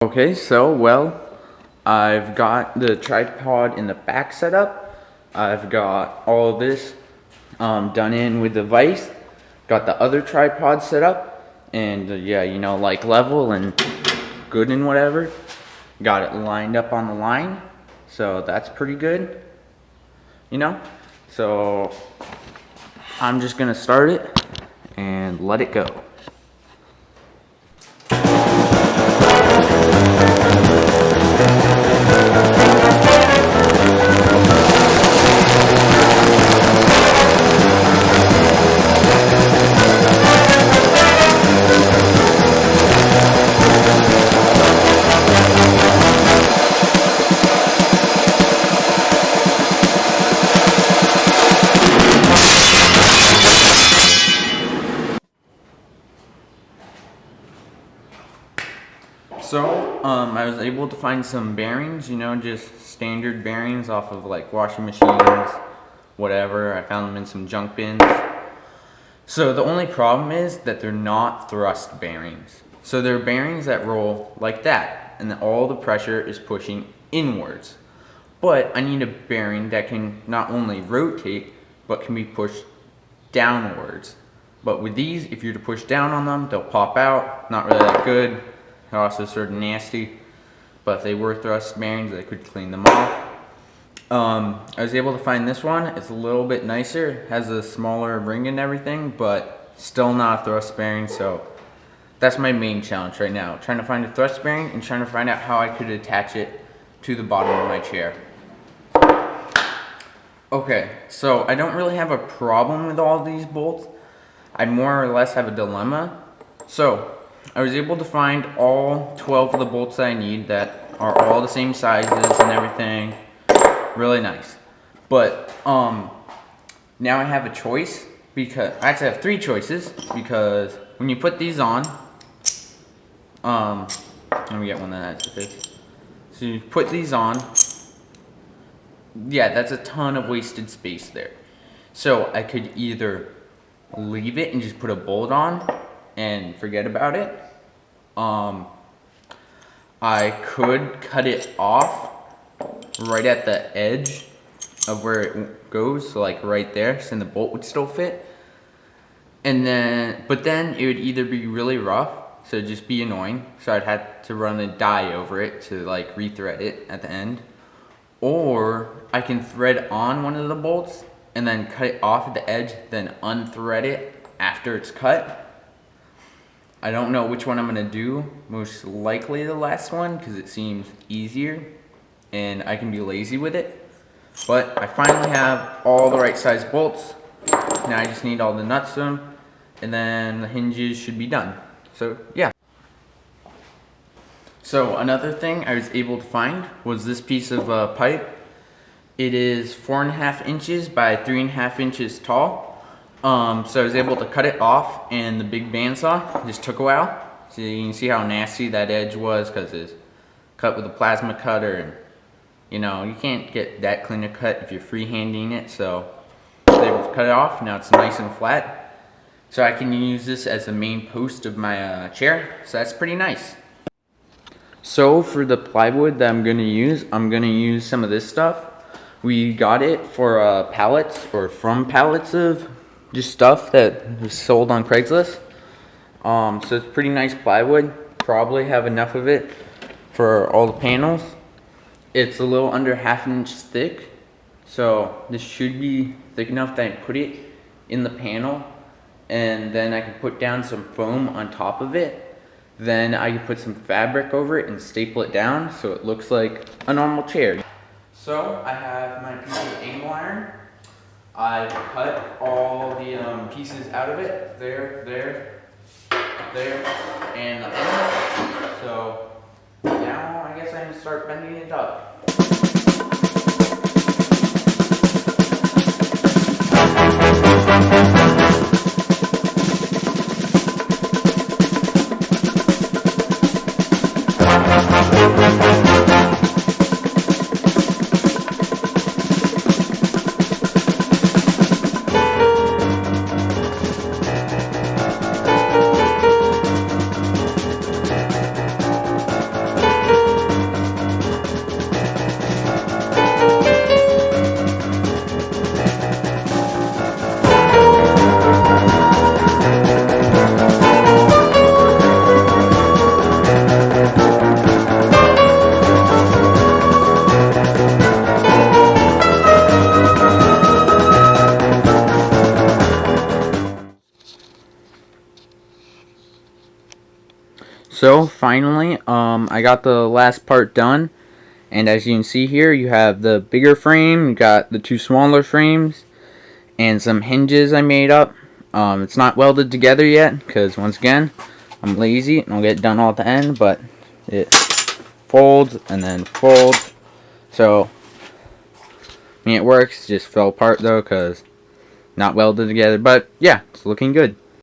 Okay, so I've got the tripod in the back set up. I've got all of this done in with the vise. Got the other tripod set up, and yeah, like level and good and whatever. Got it lined up on the line, so that's pretty good. So I'm just gonna start it and let it go. So, I was able to find some bearings, just standard bearings off of like washing machines, whatever. I found them in some junk bins. So the only problem is that they're not thrust bearings. So they're bearings that roll like that, and all the pressure is pushing inwards. But I need a bearing that can not only rotate, but can be pushed downwards. But with these, if you're to push down on them, they'll pop out. Not really that good. They're also sort of nasty, but if they were thrust bearings, I could clean them off. I was able to find this one. It's a little bit nicer, has a smaller ring and everything, but still not a thrust bearing, so that's my main challenge right now. Trying to find a thrust bearing and trying to find out how I could attach it to the bottom of my chair. Okay, so I don't really have a problem with all these bolts. I more or less have a dilemma. So I was able to find all 12 of the bolts that I need that are all the same sizes and everything. Really nice. But now I have a choice, because I actually have 3 choices, because when you put these on, let me get one that has the face. So you put these on, yeah, that's a ton of wasted space there. So I could either leave it and just put a bolt on and forget about it. I could cut it off right at the edge of where it goes, so like right there, so then the bolt would still fit. But then it would either be really rough, so it'd just be annoying, so I'd have to run a die over it to like rethread it at the end. Or I can thread on one of the bolts and then cut it off at the edge, then unthread it after it's cut. I don't know which one I'm gonna do. Most likely the last one, because it seems easier and I can be lazy with it. But I finally have all the right size bolts. Now I just need all the nuts to them, and then the hinges should be done. So yeah. So another thing I was able to find was this piece of pipe. It is 4.5 inches by 3.5 inches tall. So I was able to cut it off, and the big bandsaw just took a while. So you can see how nasty that edge was, because it's cut with a plasma cutter, and you can't get that clean a cut if you're freehanding it. So I was able to cut it off. Now it's nice and flat, so I can use this as the main post of my chair. So that's pretty nice. So for the plywood that I'm gonna use some of this stuff. We got it for pallets, or from pallets of just stuff that was sold on Craigslist. So it's pretty nice plywood. Probably have enough of it for all the panels. It's a little under 1/2 inch thick, so this should be thick enough that I can put it in the panel, and then I can put down some foam on top of it. Then I can put some fabric over it and staple it down so it looks like a normal chair. So I have my piece of angle iron. I've cut all the pieces out of it, there, and the end. So now I guess I can start bending it up. So finally, I got the last part done, and as you can see here, you have the bigger frame, you got the two smaller frames, and some hinges I made up. It's not welded together yet, because once again, I'm lazy, and I'll get it done all at the end, but it folds, and then folds, so, I mean, it works, just fell apart though, because not welded together, but yeah, it's looking good.